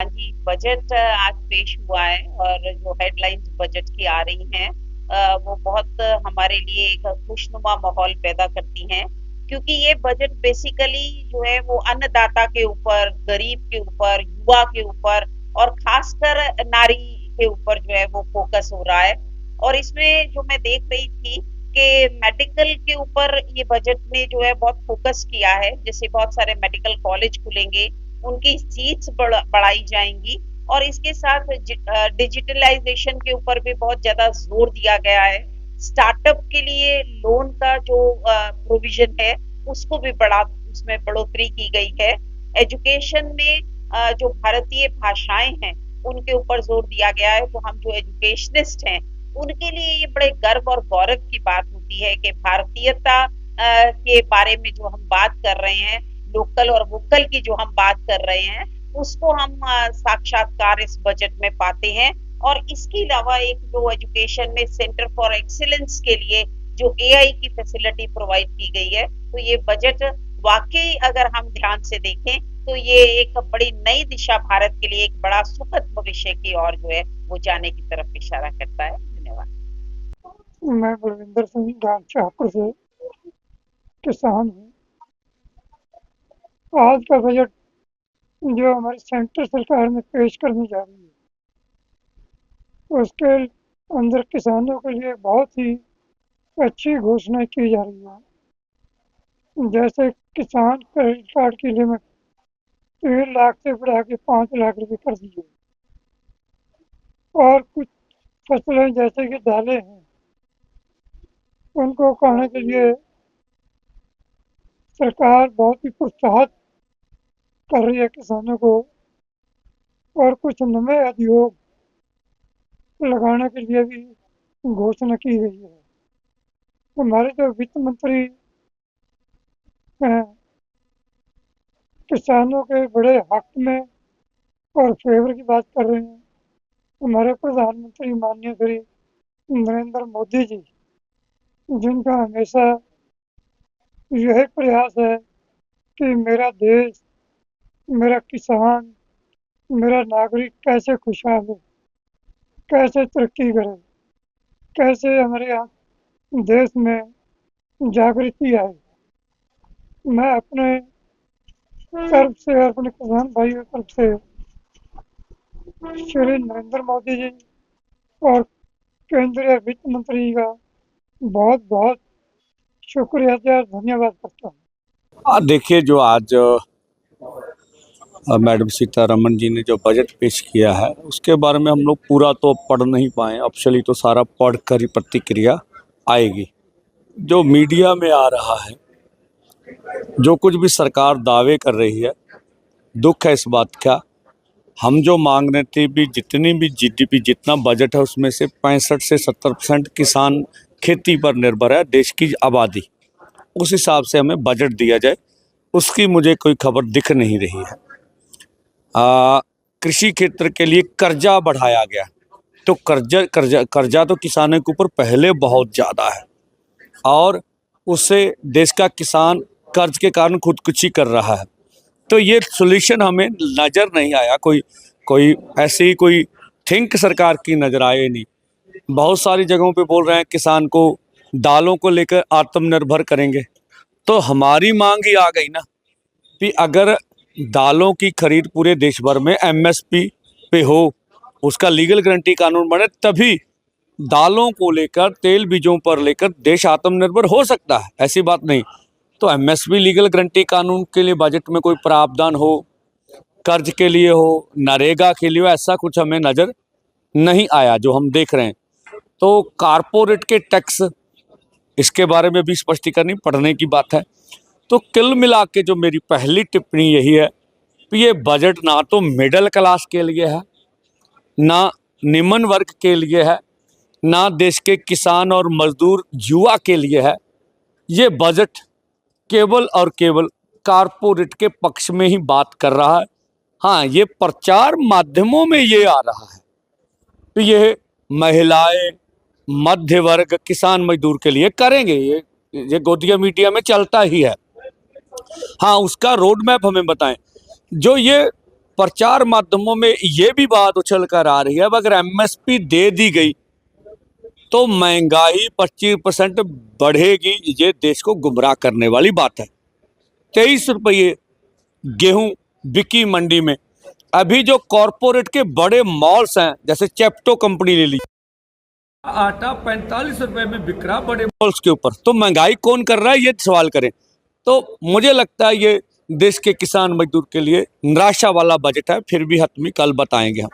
हाँ जी, बजट आज पेश हुआ है और जो हेडलाइंस बजट की आ रही हैं वो बहुत हमारे लिए एक खुशनुमा माहौल पैदा करती हैं क्योंकि ये बजट बेसिकली जो है वो अन्नदाता के ऊपर, गरीब के ऊपर, युवा के ऊपर और खासकर नारी के ऊपर जो है वो फोकस हो रहा है। और इसमें जो मैं देख रही थी कि मेडिकल के ऊपर ये बजट ने जो है बहुत फोकस किया है, जैसे बहुत सारे मेडिकल कॉलेज खुलेंगे, उनकी सीट्स बढ़ाई जाएंगी और इसके साथ डिजिटलाइजेशन के ऊपर भी बहुत ज्यादा जोर दिया गया है। स्टार्टअप के लिए लोन का जो प्रोविजन है उसको भी बढ़ा उसमें बढ़ोतरी की गई है। एजुकेशन में जो भारतीय भाषाएं हैं उनके ऊपर जोर दिया गया है, तो हम जो एजुकेशनिस्ट हैं उनके लिए ये बड़े गर्व और गौरव की बात होती है कि भारतीयता के बारे में जो हम बात कर रहे हैं, लोकल और वोकल की जो हम बात कर रहे हैं, उसको हम साक्षात्कार इस बजट में पाते हैं। और इसके अलावा एक जो एजुकेशन में सेंटर फॉर एक्सीलेंस के लिए जो एआई की फैसिलिटी प्रोवाइड की गई है, तो ये बजट वाकई अगर हम ध्यान से देखें तो ये एक बड़ी नई दिशा भारत के लिए एक बड़ा सुखद भविष्य की ओर जो है वो जाने की तरफ इशारा करता है। धन्यवाद। मैं बलविंदर सिंह डाक शाहपुर से किसान हूँ। आज का बजट जो हमारी सेंट्रल सरकार में पेश करने जा रही है, उसके अंदर किसानों के लिए बहुत ही अच्छी घोषणा की जा रही है। जैसे किसान क्रेडिट कार्ड की लिमिट 3 लाख से बढ़ा के 5 लाख रुपए कर दी है और कुछ फसलें जैसे कि दालें हैं, उनको उगाने के लिए सरकार बहुत ही प्रोत्साहित कर रही है किसानों को और कुछ नए उद्योग लगाने के लिए भी घोषणा की गई है। हमारे जो वित्त मंत्री हैं, किसानों के बड़े हक में और फेवर की बात कर रहे हैं। हमारे प्रधानमंत्री माननीय श्री नरेंद्र मोदी जी, जिनका हमेशा यही प्रयास है कि मेरा देश, मेरा किसान, मेरा नागरिक कैसे खुशहाल हो, कैसे तरक्की करे, कैसे हमारे यहाँ देश में जागृति आए। मैं अपने तरफ से और अपने किसान भाइयों की तरफ से श्री नरेंद्र मोदी जी और केंद्रीय वित्त मंत्री जी का बहुत बहुत शुक्रिया और धन्यवाद करता हूँ। देखिए जो आज मैडम सीतारमण जी ने जो बजट पेश किया है उसके बारे में हम लोग पूरा तो पढ़ नहीं पाए, एक्चुअली तो सारा पढ़ कर ही प्रतिक्रिया आएगी। जो मीडिया में आ रहा है, जो कुछ भी सरकार दावे कर रही है, दुख है इस बात का। हम जो मांग रहे थे भी जितनी भी जीडीपी जितना बजट है उसमें से 65 से 70% किसान खेती पर निर्भर है, देश की आबादी, उस हिसाब से हमें बजट दिया जाए, उसकी मुझे कोई खबर दिख नहीं रही है। कृषि क्षेत्र के लिए कर्जा बढ़ाया गया, तो कर्जा तो किसानों के ऊपर पहले बहुत ज़्यादा है और उससे देश का किसान कर्ज के कारण खुदकुशी कर रहा है। तो ये सॉल्यूशन हमें नज़र नहीं आया, कोई कोई ऐसी ही कोई थिंक सरकार की नज़र आए नहीं। बहुत सारी जगहों पे बोल रहे हैं किसान को दालों को लेकर आत्मनिर्भर करेंगे, तो हमारी मांग ही आ गई ना कि अगर दालों की खरीद पूरे देश भर में एमएसपी पे हो, उसका लीगल गारंटी कानून बने, तभी दालों को लेकर तेल बीजों पर लेकर देश आत्मनिर्भर हो सकता है, ऐसी बात नहीं। तो एमएसपी लीगल गारंटी कानून के लिए बजट में कोई प्रावधान हो, कर्ज के लिए हो, नरेगा के लिए हो, ऐसा कुछ हमें नज़र नहीं आया जो हम देख रहे हैं। तो कारपोरेट के टैक्स, इसके बारे में भी स्पष्टीकरण पढ़ने की बात है। तो कुल मिला के जो मेरी पहली टिप्पणी यही है कि ये बजट ना तो मिडिल क्लास के लिए है, ना निम्न वर्ग के लिए है, ना देश के किसान और मजदूर युवा के लिए है। ये बजट केवल और केवल कारपोरेट के पक्ष में ही बात कर रहा है। हाँ, ये प्रचार माध्यमों में ये आ रहा है तो ये महिलाएं, मध्य वर्ग, किसान मजदूर के लिए करेंगे, ये गोदिया मीडिया में चलता ही है। हाँ, उसका रोड मैप हमें बताएं। जो ये प्रचार माध्यमों में ये भी बात उछल कर आ रही है, अब अगर एमएसपी दे दी गई तो महंगाई 25% बढ़ेगी। ये देश को गुमराह करने वाली बात है। 23 रुपये गेहूं बिकी मंडी में। अभी जो कॉरपोरेट के बड़े मॉल्स हैं, जैसे चेप्टो कंपनी ले ली, आटा 45 रुपए में बिक रहा बड़े मॉल्स के ऊपर। तो महंगाई कौन कर रहा है, ये सवाल करें। तो मुझे लगता है ये देश के किसान मजदूर के लिए निराशा वाला बजट है। फिर भी हतमी कल बताएंगे हम।